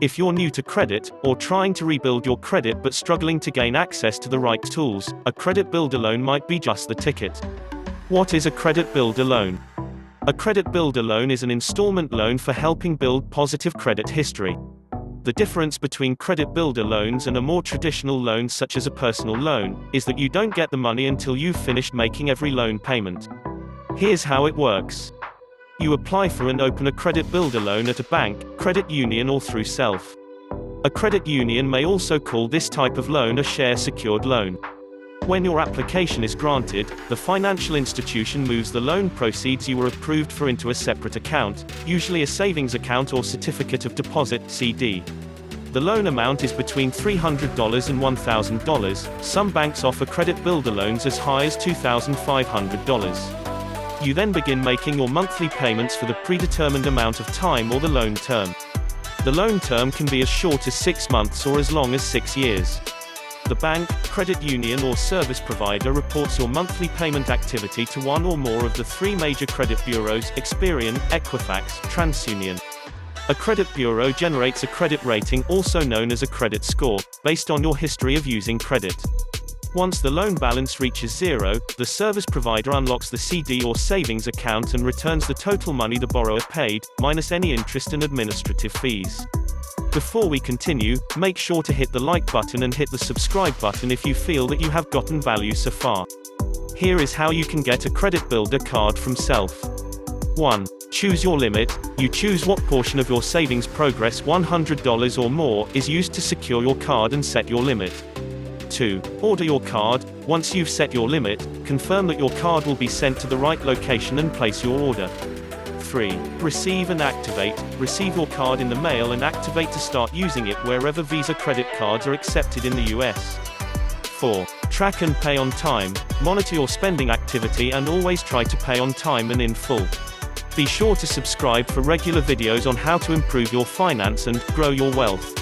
If you're new to credit, or trying to rebuild your credit but struggling to gain access to the right tools, a credit builder loan might be just the ticket. What is a credit builder loan? A credit builder loan is an installment loan for helping build positive credit history. The difference between credit builder loans and a more traditional loan such as a personal loan, is that you don't get the money until you've finished making every loan payment. Here's how it works. You apply for and open a credit builder loan at a bank, credit union or through self. A credit union may also call this type of loan a share-secured loan. When your application is granted, the financial institution moves the loan proceeds you were approved for into a separate account, usually a savings account or certificate of deposit (CD). The loan amount is between $300 and $1,000. Some banks offer credit builder loans as high as $2,500. You then begin making your monthly payments for the predetermined amount of time or the loan term. The loan term can be as short as 6 months or as long as 6 years. The bank, credit union or service provider reports your monthly payment activity to one or more of the 3 major credit bureaus: Experian, Equifax, TransUnion. A credit bureau generates a credit rating, also known as a credit score, based on your history of using credit. Once the loan balance reaches 0, the service provider unlocks the CD or savings account and returns the total money the borrower paid, minus any interest and administrative fees. Before we continue, make sure to hit the like button and hit the subscribe button if you feel that you have gotten value so far. Here is how you can get a credit builder card from Self. 1. Choose your limit. You choose what portion of your savings progress, $100 or more, is used to secure your card and set your limit. 2. Order your card. Once you've set your limit, confirm that your card will be sent to the right location and place your order. 3. Receive and activate. Receive your card in the mail and activate to start using it wherever Visa credit cards are accepted in the US. 4. Track and pay on time. Monitor your spending activity and always try to pay on time and in full. Be sure to subscribe for regular videos on how to improve your finance and grow your wealth.